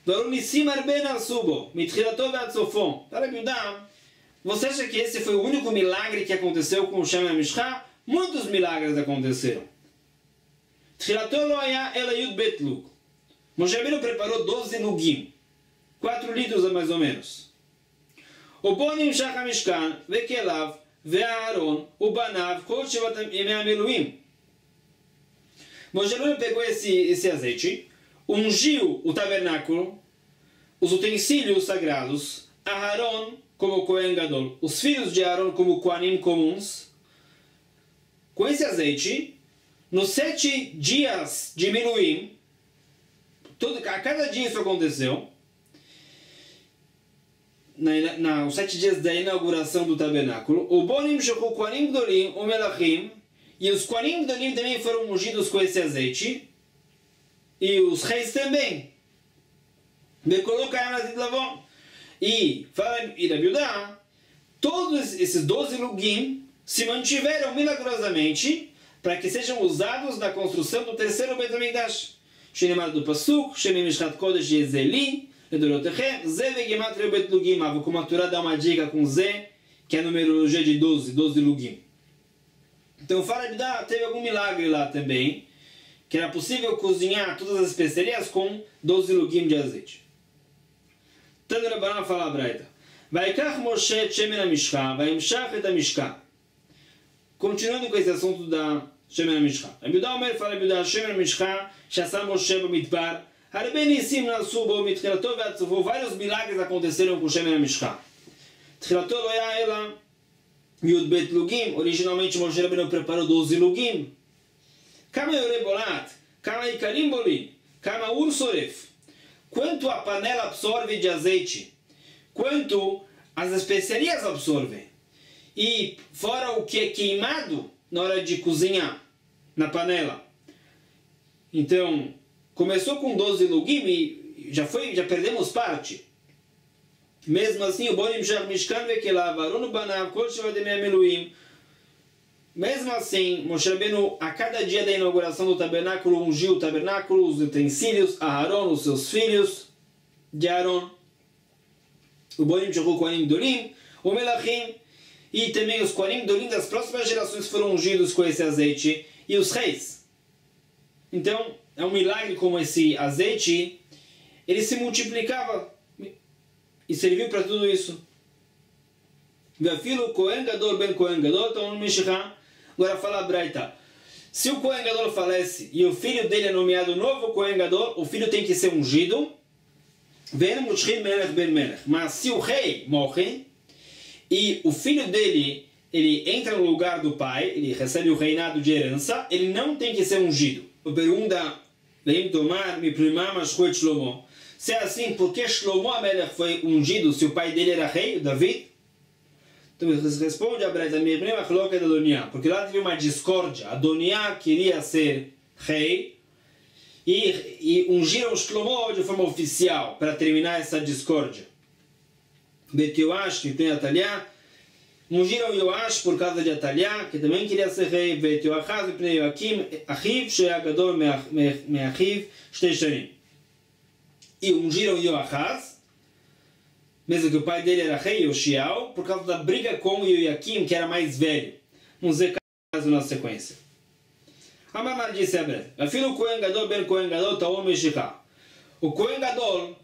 Varu nisim arbe nasu bo, mitchilato ve'ad sofo. Fala Rabi Yudá, você acha que esse foi o único milagre que aconteceu com o Shemen HaMishcha? Muitos milagres aconteceram. Tchilato lo haya ela yud bet lug. Moshe Rabbeinu preparou 12 lugim. 4 litros mais ou menos. O Bonim Shach HaMishkan, Vekelav, Ve'Aaron, o Banav, Kol Shevat Yemei HaMiluim. Moshe Rabbeinu pegou esse azeite, ungiu o tabernáculo, os utensílios sagrados, Aharon como Kohen Gadol, os filhos de Aaron como Kohanim comuns, com esse azeite, nos 7 dias de Miluim, a cada dia isso aconteceu, os 7 dias da inauguração do tabernáculo, o Bonim Shechu Kohanim Gdolim, o Melachim, e os Kohanim Gdolim também foram ungidos com esse azeite, e os reis também. E Rabi Yudá, todos esses 12 lugim se mantiveram milagrosamente para que sejam usados na construção do terceiro Beit HaMikdash. Shenemar do Pasuk, Shenem Mishchat Kodesh Yezeli, Ledorotechem, Ze Vegematria Bet Lugim. Como a Torá dá uma dica com Ze, que é a numerologia de 12 lugim. Então fala Rabi Yudá, teve algum milagre lá também, que era possível cozinhar todas as especiarias com 12 lugim de azeite. Tano Rabbanan fala a Braita. Vaikach Moshe et Shemen HaMishcha, Vaimshach et HaMishka. Continuando com esse assunto da Shemen HaMishcha. Rabi Yudá Omer fala Rabi Yudá, Shemen HaMishcha, Shasa Moshe Bamidbar, Harbe Nisim Nasu Bo Mitchilato ve'ad sofo. Vários milagres aconteceram com Shemen HaMishcha. Tchilato lo ya ela Yud Bet Lugim, originalmente Moshe Rabbeinu preparou 12 Lugim. Kama Yorebolat, Kama Ikarim Bolim, Kama Ursoref. Quanto a panela absorve de azeite, quanto as especiarias absorvem. E fora o que é queimado na hora de cozinhar na panela. Então, começou com 12 Lugim e já perdemos parte. Mesmo assim, o Bonim Shach Mishkan Vekelav, Aron Banav, Kol Shevadem Ameluim. Mesmo assim, Moshe Rabbeinu, a cada dia da inauguração do tabernáculo, ungiu o tabernáculo, os utensílios, Aharon, os seus filhos de Aharon, o Bonim Shach Kohanim Dorim, o Melachim, e também os Kohanim Dorim das próximas gerações foram ungidos com esse azeite, e os reis. Então, é um milagre como esse azeite, ele se multiplicava e serviu para tudo isso. Vafilo Kohen Gadol ben Kohen Gadol, então no Mishra, agora fala a Braita. Se o Kohen Gadol falece e o filho dele é nomeado novo Kohen Gadol, o filho tem que ser ungido. Ben Mushrim Melech ben Melech. Mas se o rei morre e o filho dele ele entra no lugar do pai, ele recebe o reinado de herança, ele não tem que ser ungido. A pergunta, se é assim, por que Shlomo Amelech foi ungido se o pai dele era rei, David? Então responde a Braita, porque lá teve uma discórdia. Adoniá queria ser rei e ungiram Shlomo de forma oficial para terminar essa discórdia. Bet Yoash, que tem Ataliá, ungiram Yoash por causa de Ataliá, que também queria ser rei. Bet Yoachaz, Bnei Yoakim, Achiv, Sheya Gadol Meachiv, Shtei Shanim. E ungiram Yoachaz, mesmo que o pai dele era rei, Yoshiao, por causa da briga com Yoakim, que era mais velho. Vamos ver caso na sequência. Amamar disse a Breta, Afilo Kohen Gadol ben Kohen Gadol Taom Meshikah. O Kohen Gadol,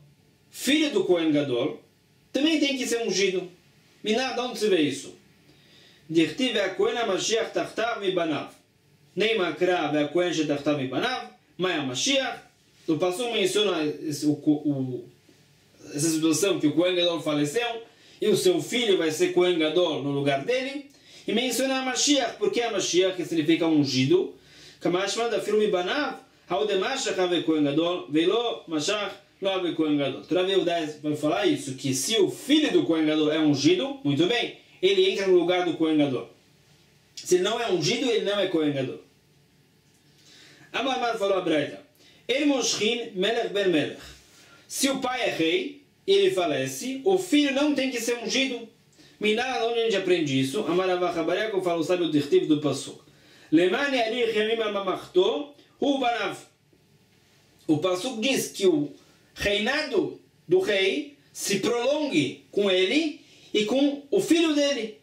filho do Kohen Gadol, também tem que ser ungido. Miná, de onde se vê isso? Dirtiv a Kohen HaMashiach Tachtav Mibanav. Neima Kra a Kohen Shetachtav Mibanav. Mai HaMashiach. O Passuco menciona essa situação que o Kohen Gadol faleceu e o seu filho vai ser Kohen Gadol no lugar dele. E menciona a Mashiach, porque a Mashiach que significa ungido. Kamashman da firme Banav, Haude Mashiach ave Kohen Gadol, Velo Mashiach lo ave Kohen Gadol. Travei o 10 vai falar isso, que se o filho do Kohen Gadol é ungido, muito bem, ele entra no lugar do Kohen Gadol. Se ele não é ungido, ele não é Kohen Gadol. Amar falou a Braita, El Moshchin Melech ben Melech. Se o pai é rei, ele falece, o filho não tem que ser ungido. Miná, onde a gente aprende isso? Amaravach Habarek, fala o sábio diretivo do Passuco. Lemane ali Yemim Amamachto, Hu Banav. O Passuco diz que o reinado do rei se prolongue com ele e com o filho dele.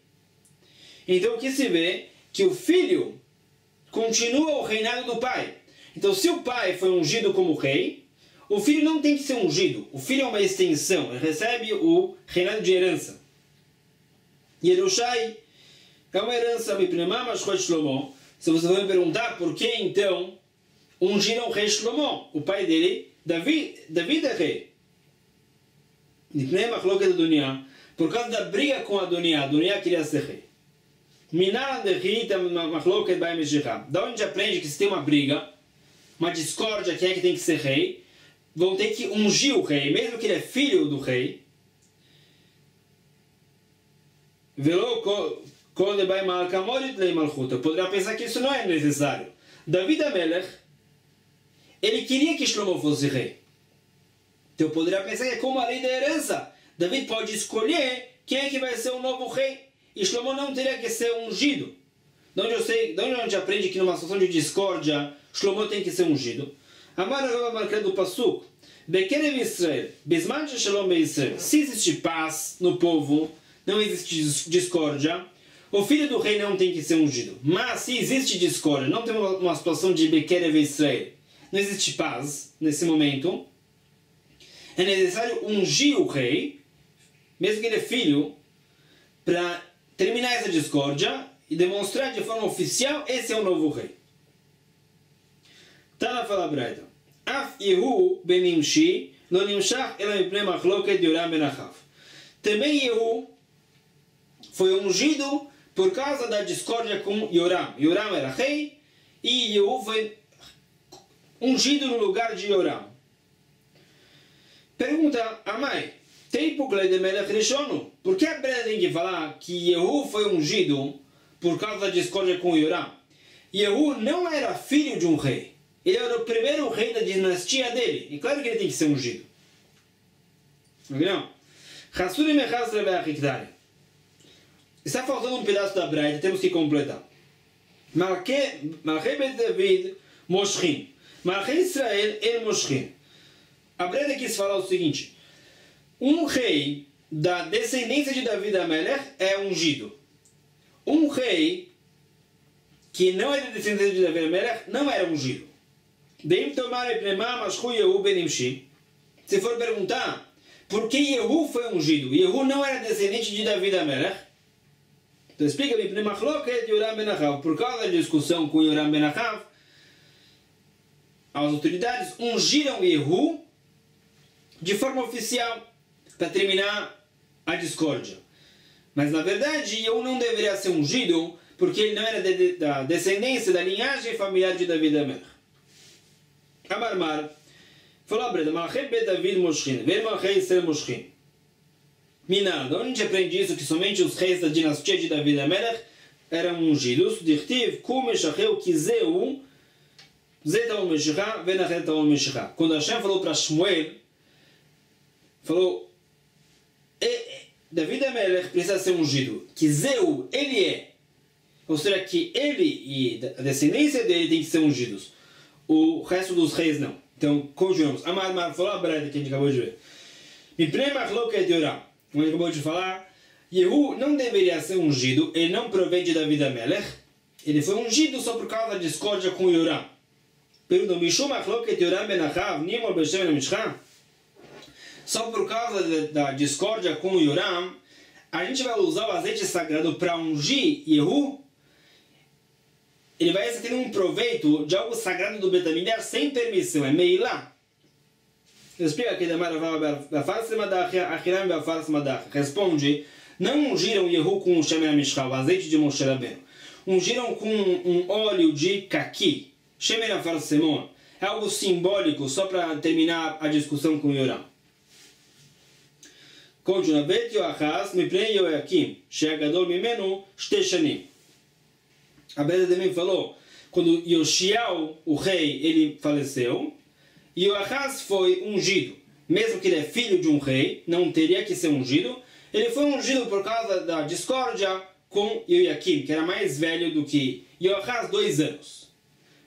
Então o que se vê? Que o filho continua o reinado do pai. Então se o pai foi ungido como rei, o filho não tem que ser ungido. O filho é uma extensão. Ele recebe o reinado de herança. Yerushai é uma herança. Se você vai me perguntar por que então ungiram o rei Shlomo, o pai dele, David é rei. Por causa da briga com Adoniá queria ser rei. Da onde aprende que se tem uma briga, uma discórdia, quem é que tem que ser rei, vão ter que ungir o rei, mesmo que ele é filho do rei. Eu poderia pensar que isso não é necessário. David Amelech, ele queria que Shlomo fosse rei. Então eu poderia pensar que é como a lei da herança. David pode escolher quem é que vai ser o novo rei. E Shlomo não teria que ser ungido. De onde a gente aprende que numa situação de discórdia, Shlomo tem que ser ungido. Amar a marca do Passuco. Bekerev Israel, Bisman de Shalom be Israel. Se existe paz no povo, não existe discórdia, o filho do rei não tem que ser ungido. Mas se existe discórdia, não tem uma situação de Bekerev Israel, não existe paz nesse momento, é necessário ungir o rei, mesmo que ele é filho, para terminar essa discórdia e demonstrar de forma oficial esse é o novo rei. Tana fala Braita. Af Yehu ben Nimshi lo nimshach ela mipnei machloket Yoram ben Achav. Também Yehu foi ungido por causa da discórdia com Yoram. Yoram era rei e Yehu foi ungido no lugar de Yoram. Pergunta Amai, por que a Breda tem que falar que Yehu foi ungido por causa da discórdia com Yoram? Yehu não era filho de um rei. Ele era o primeiro rei da dinastia dele. E claro que ele tem que ser ungido. Não? Está faltando um pedaço da Braita, temos que completar. Malchei Bet David Moshchin. Malchei Israel El Moshchin. A Braita quis falar o seguinte: um rei da descendência de David Amelech é ungido. Um rei que não é da descendência de David Amelech não era ungido. Se for perguntar por que Yehu foi ungido, Yehu não era descendente de David Amelech, então explica-me, por causa da discussão com Yoram ben Achav, as autoridades ungiram Yehu de forma oficial para terminar a discórdia. Mas na verdade Yehu não deveria ser ungido porque ele não era da descendência, da linhagem familiar de David Amelech. Amarmar falou a Breda, Malchei Bet David Moshchin, Ver Malchei Israel Moshchin. Minado, onde a gente aprende isso, que somente os reis da dinastia de David Amelech eram ungidos? Dichtiv, Ku Meshacheu Kizeu, Zetaon Meshicha, Venachetaon Meshicha. Quando Hashem falou para Shmuel, falou, David Amelech precisa ser ungido. Kizeu, ele é. Ou seja, que ele e a descendência dele tem que ser ungidos. O resto dos reis não. Então, continuamos. Amar falou a Breda que a gente acabou de ver. Como a gente acabou de falar, Yehu não deveria ser ungido, ele não provém de David Amelech, ele foi ungido só por causa da discórdia com Yoram. Pergunta, só por causa da discórdia com Yoram, a gente vai usar o azeite sagrado para ungir Yehu? Ele vai ter um proveito de algo sagrado do Betamidah sem permissão, é Meilá. Explica aqui, responde, não ungiram Yehu com o Shemen HaMishcha, o azeite de Moshe Rabbeinu. Ungiram com um óleo de kaki, Shemen HaFarsemon. É algo simbólico, só para terminar a discussão com Yoram. Continua, Bet Yoachaz, Mipnei Yoakim, Sheagadol Mimenu, Shteshanim. A Breda também falou, quando Yoshiao, o rei, ele faleceu, e Yoachaz foi ungido. Mesmo que ele é filho de um rei, não teria que ser ungido. Ele foi ungido por causa da discórdia com Yoakim, que era mais velho do que Yoachaz, 2 anos.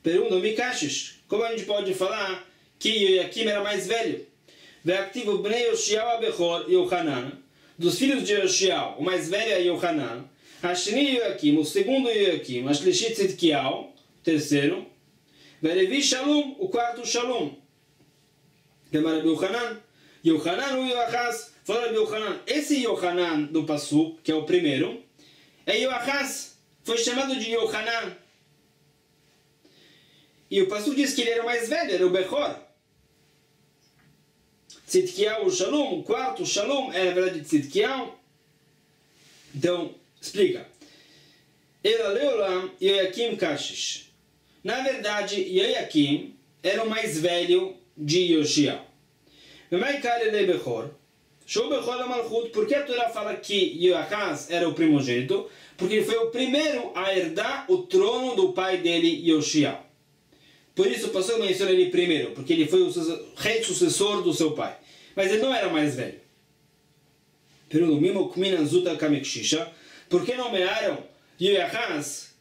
Pergunta, Mikashish, como a gente pode falar que Yoakim era mais velho? Ve'aktivu bnei Yoshiao abechor Yohanan. Dos filhos de Yoshiao, o mais velho é Yohanan. Ashni Yoakim, o segundo Yoakim. Ashlishit Tzidkiyahu, terceiro. Verevi Shalom, o quarto Shalom. Demara Yohanan. Yohanan o Yoachaz. Fala de Yohanan. Esse Yohanan do Pasuk, que é o primeiro, é Yoachaz. Foi chamado de Yohanan. E o Pasuk diz que ele era o mais velho, era o Bechor. Tzidkiyahu, o Shalom, o quarto Shalom, é na verdade Tzidkiyahu. Então, explica. Ela Leolam Yoakim Kashish. Na verdade, Yoakim era o mais velho de Yoshiao. Por que a Torá fala que Yoachaz era o primogênito? Porque ele foi o primeiro a herdar o trono do pai dele, Yoshiao. Por isso o pastor menciona ele primeiro, porque ele foi o rei sucessor do seu pai. Mas ele não era o mais velho. Por que nomearam Yoachaz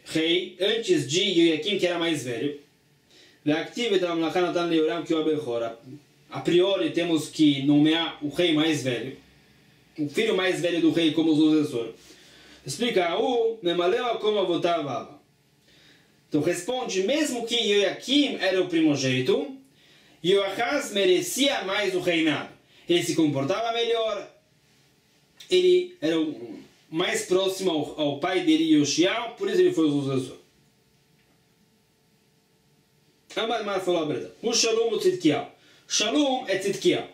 rei antes de Yoakim, que era mais velho? A priori temos que nomear o rei mais velho, o filho mais velho do rei como sucessor. Explica, então responde, mesmo que Yoakim era o primogênito, Yoachaz merecia mais o reinado. Ele se comportava melhor, ele era o mais próximo ao pai dele, Yoshiao, por isso ele foi o sucessor. Amar falou a Breda. O Shalom o Tzidkiyahu. Shalom é Tzidkiyahu.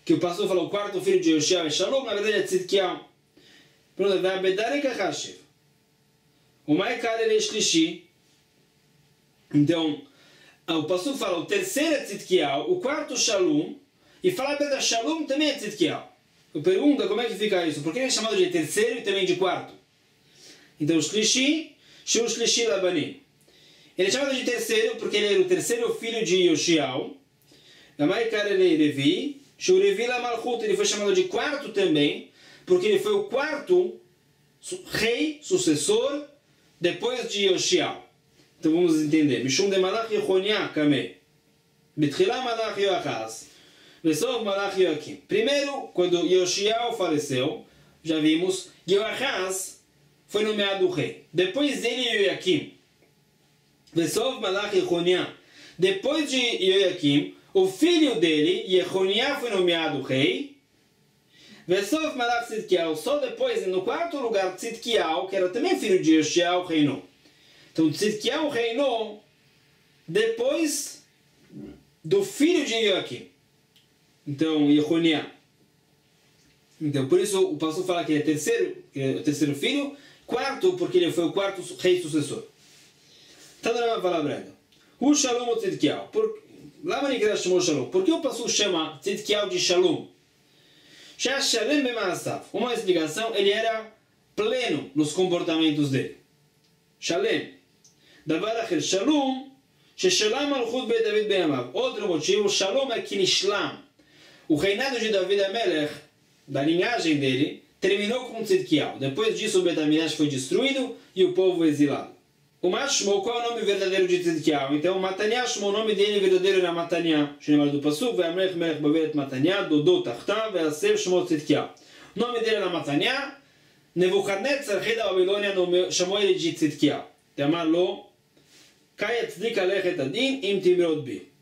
Que o pastor falou, o quarto filho de Yoshiao é Shalom, na verdade é Tzidkiyahu. O Maikar ele é Shlishi. Então, o Pasuk fala o terceiro é Tzidkiyahu, o quarto Shalom, e fala a Shalom também é Tzidkiyahu. Eu pergunto como é que fica isso? Por que ele é chamado de terceiro e também de quarto? Então, o Shlishi, Shu Shlishi Labanim. Ele é chamado de terceiro porque ele era o terceiro filho de Yoshiao. O Maikar ele é Levi. Shu Levi Lamalchut, ele foi chamado de quarto também, porque ele foi o quarto rei, sucessor, depois de Yoshiao. Então vamos entender. Mishum de Malach Yechonia Kame. Betchila Malach Yoachaz. Besov Malach Yoakim. Primeiro, quando Yoshiao faleceu, já vimos, Yoachaz foi nomeado rei. Depois dele, Yoakim. Besov Malach Yechonia. Depois de Yoakim, o filho dele, Yechonia, foi nomeado rei. Besov Malach Tzidkiyahu. Só depois, no quarto lugar, Tzidkiyahu, que era também filho de Yoshiao, reinou. Então, Tzidkiyahu reinou depois do filho de Yoakim. Então, Yechonia. Então, por isso o pastor fala que ele é o terceiro filho. Quarto, porque ele foi o quarto rei sucessor. Tanarama fala brega. O Shalom ou Tzidkiyahu. Lá Manikra chamou Shalom. Por que o pastor chama Tzidkiyahu de Shalom? Shalom Bemaasav. Uma explicação, ele era pleno nos comportamentos dele. Shalom. Davar acher Shalom, Sheshalam Malchut Beit David Ben Amav. Outro motivo, Shalom é que Nishlam. O reinado de David Amelech, da linhagem dele, terminou com Tzidkiyahu. Depois disso, o Beit HaMikdash foi destruído e o povo exilado. O Mashmo, qual é o nome verdadeiro de Tzidkiyahu? Então, Mataniah, o nome dele verdadeiro era Mataniah. Chamado do Pasuk, Ve'amelech Melech Baveret Mataniah, Dodot Tachtav, Ve'asev Shmo Tzidkiyahu. O nome dele era Mataniah. Nebuchadnezzar, rei da Babilônia, chamou ele de Tzidkiyahu. Amar lo, Kai Tzdik Alechet Adin, Im Timrod Bi.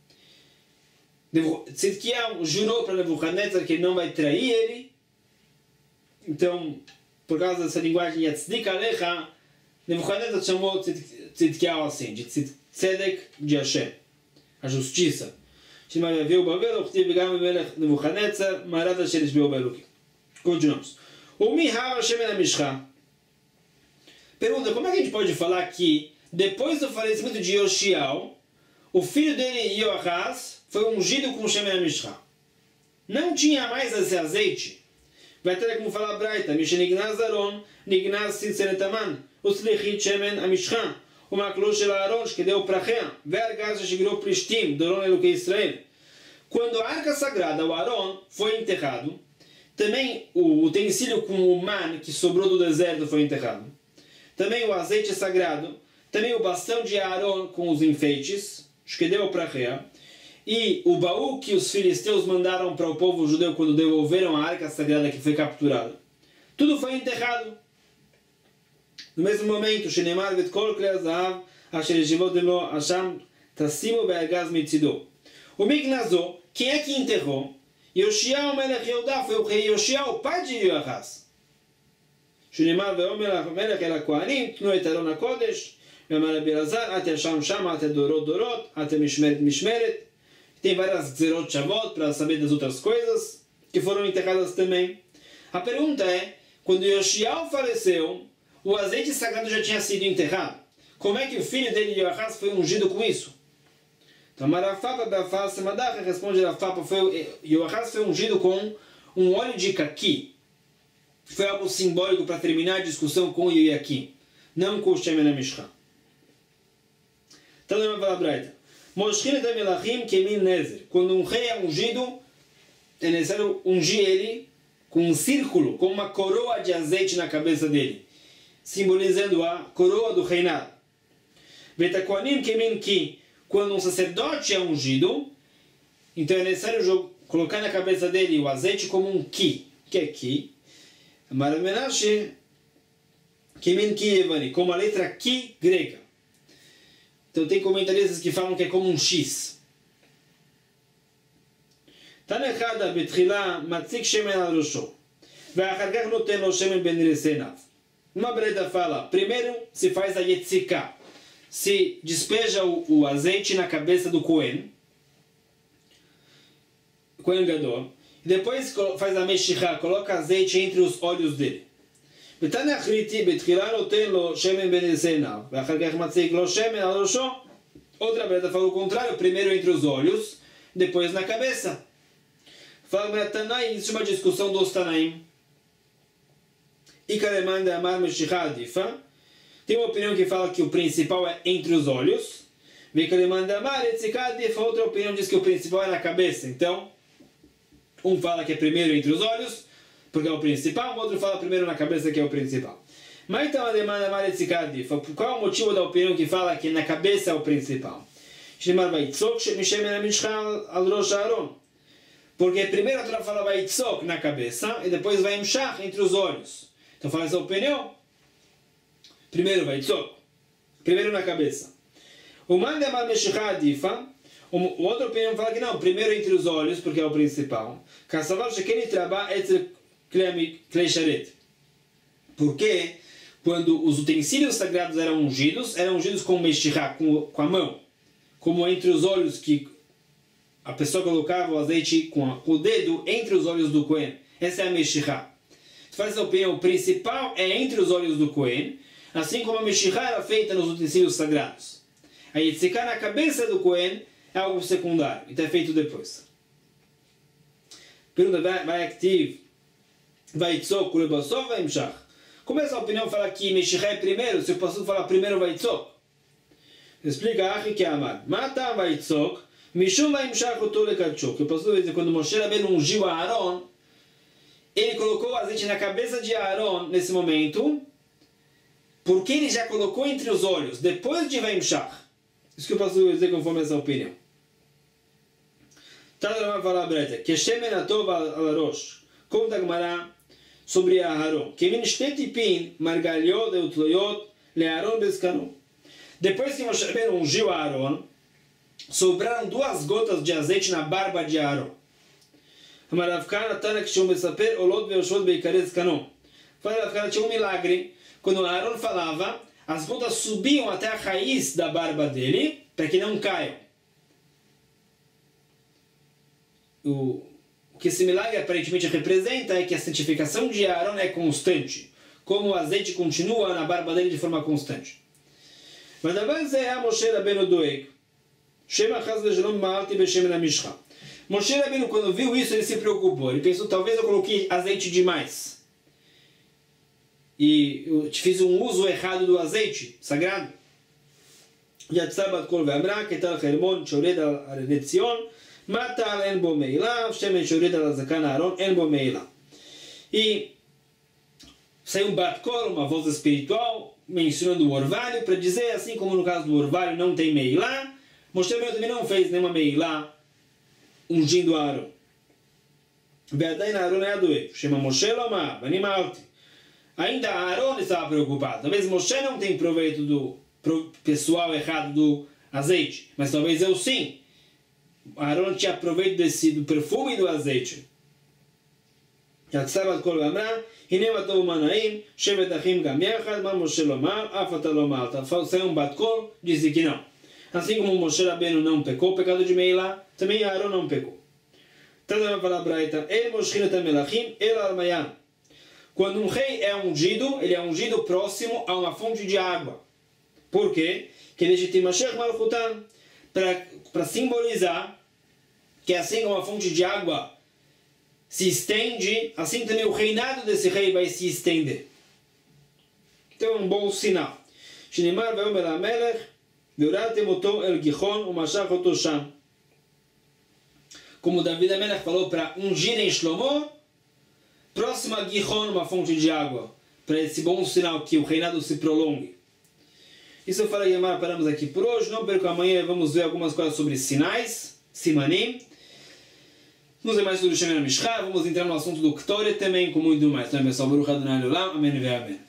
Tzidkiyahu jurou para Nebuchadnezzar que ele não vai trair ele. Então, por causa dessa linguagem, Tzdik Alecha, Nebuchadnezzar chamou Tzidkiyahu assim, de Tzedek de Hashem, a justiça. Continuamos. O Mihar Hashem na Mishcha. Pergunta, como é que a gente pode falar que depois do falecimento de Yoshiao, o filho dele, Yoachaz, foi ungido com o Shemen HaMishcha? Não tinha mais esse azeite. Vai ter como falar Braita, Mishenignaz Aron, Nignaz Sinseretaman, Uslichit Shemen HaMishcha, o Maklo Shel Aaron, que deu Prachea, Vergaz Shigro Prishtim, Doron Elokei Israel. Quando a arca sagrada, o Aaron, foi enterrado, também o utensílio com o man que sobrou do deserto foi enterrado. Também o azeite sagrado, também o bastão de Aaron com os enfeites, que deu Prachea, e o baú que os filisteus mandaram para o povo judeu quando devolveram a arca sagrada que foi capturada. Tudo foi enterrado. No mesmo momento, Shenemar vet kol klei hazahav asher yeshivot lo Hasham tasimu be'agaz mitzido. O Mignazo, quem é que enterrou? Yoshiao Melech Yehudá, foi o rei Yoshiao, pai de Yoachaz. Shenemar ve'omer Melech el HaKohanim tnu et Aron HaKodesh ve'amar Rabbi Elazar ate Hasham Sham ate Dorot Dorot ate Mishmeret Mishmeret. Tem várias Zerot Shavot para saber das outras coisas que foram enterradas também. A pergunta é, quando Yoshiao faleceu, o azeite sagrado já tinha sido enterrado. Como é que o filho dele, Yoachaz, foi ungido com isso? Então, Marafapa Be'afaz Semadach responde, Yoachaz foi ungido com um óleo de caqui. Foi algo simbólico para terminar a discussão com Yoakim, não com o Shemen HaMishcha. Então, não vai falar quando um rei é ungido, é necessário ungir ele com um círculo, com uma coroa de azeite na cabeça dele, simbolizando a coroa do reinado. Quando um sacerdote é ungido, então é necessário colocar na cabeça dele o azeite como um ki. Que é ki? Como a letra ki grega. Então tem comentaristas que falam que é como um X. Tanechada betchila matzik shemen al rosho. Ve'achar kach noten lo shemen ben resenav. Uma breda fala, primeiro se faz a yetzika. Se despeja o azeite na cabeça do Cohen Gadol. E depois faz a meshikha, coloca azeite entre os olhos dele. ותנא אחריתי, בתחילה נותן לו שמן בין עיניו, ואחר כך מציג לו שמן על ראשו. Outra breta fala o contrário, primeiro entre os olhos, depois na cabeça. Fala Tanaim, isso é uma discussão dos Tanaim. Ikareman de Amar Meshicha Adifa. Tem uma opinião que fala que o principal é entre os olhos. Ikareman de Amar Etzika Adifa. Outra opinião diz que o principal é na cabeça. Então, um fala que é primeiro entre os olhos, porque é o principal, o outro fala primeiro na cabeça, que é o principal. Mas então a demanda qual é o motivo da opinião que fala que na cabeça é o principal? Porque primeiro a Torá fala vaitzok na cabeça e depois vai imshach entre os olhos. Então fala essa opinião. Primeiro vaitzok, primeiro na cabeça. O mandamar meshicha adifa. Outra opinião fala que não, primeiro entre os olhos, porque é o principal. Porque quando os utensílios sagrados eram ungidos com meshirá, com a mão, como entre os olhos, que a pessoa colocava o azeite com o dedo entre os olhos do Cohen. Essa é a meshirá. Faz a opinião, o principal é entre os olhos do Cohen, assim como a meshirá era feita nos utensílios sagrados. A yetziká na cabeça do Cohen é algo secundário, então é feito depois. Pergunta, vai activo, vai tzok, kulebasov, vai imshach. Como essa opinião fala que Meshirá é primeiro, se o pastor falar primeiro vai tzok? Explica Achi que amar. Mata vai tzok, Mishum vai imshach oto lekatchok. O pastor diz, quando Moshe Rabbeinu ungiu a Aaron, ele colocou o azeite na cabeça de Aaron nesse momento, porque ele já colocou entre os olhos, depois de vai imshach. Isso que o pastor vai dizer conforme essa opinião. Tadamar fala breta, que shemen atov al rosh. Conta a Gemara sobre Aharon. Que min shtetipin margaliot eutloyot le Aaron bescano. Depois que Moshe Rabbeinu ungiu Aaron, sobraram 2 gotas de azeite na barba de Aaron. Amaravkana tanak shum besaper olot veoshot beikaretz kanon. Fala, tinha um milagre. Quando Aaron falava, as gotas subiam até a raiz da barba dele, para que não caiam. O que esse milagre aparentemente representa é que a santificação de Aaron é constante, como o azeite continua na barba dele de forma constante. Mas depois é a Moshe Rabbeinu doeg. Shema chaz lejelom ma'alti beshem na mishcha. Moshe Rabbeinu, quando viu isso, ele se preocupou. Ele pensou, talvez eu coloquei azeite demais. E eu fiz um uso errado do azeite sagrado. Yatzabat kol ve'amra, ketal hermon, chored al netzion, matal en bo meila, shemen chored al zakan Aaron, en bo meila. E saiu um bat-kol, uma voz espiritual, mencionando o orvalho, para dizer, assim como no caso do orvalho não tem meila, Moshe Rabbeinu também não fez nenhuma meila ungindo Aaron. Ve'adain Aaron é adoe, chama Moshe lomar, banim alti. Ainda Aaron estava preocupado. Talvez Moshe não tenha proveito do pessoal errado do azeite, mas talvez eu sim. Aaron tinha proveito do perfume do azeite. Yatzabat kol v'amra, hine matov manaim, shevet achim gam yachad, ma Moshe lomar, af ata lo malta. Saiu um bat-kol, disse que não. Assim como Moshe Rabbeinu não pecou, pecado de Meila, também Aaron não pecou. Tadama fala braita, el moshchinat melachim, el almayam. Quando um rei é ungido, ele é ungido próximo a uma fonte de água. Por quê? Que legitimashech malchutan, para simbolizar que assim como a fonte de água se estende, assim também o reinado desse rei vai se estender. Então é um bom sinal. Shinimar ve'omer ha'melech, ve'uratem oto el gichon u'mashach oto sham. Como David HaMelech falou para ungir em Shlomo, próximo a Gihon, uma fonte de água, para esse bom sinal que o reinado se prolongue. Isso eu falei, Yamar, paramos aqui por hoje. Não perca amanhã, vamos ver algumas coisas sobre sinais, Simanim. Vamos ver mais sobre o Shemen HaMishcha, vamos entrar no assunto do Ktoret também, com muito mais. Então, pessoal, Baruch Adonai Olam, Amém e Amém.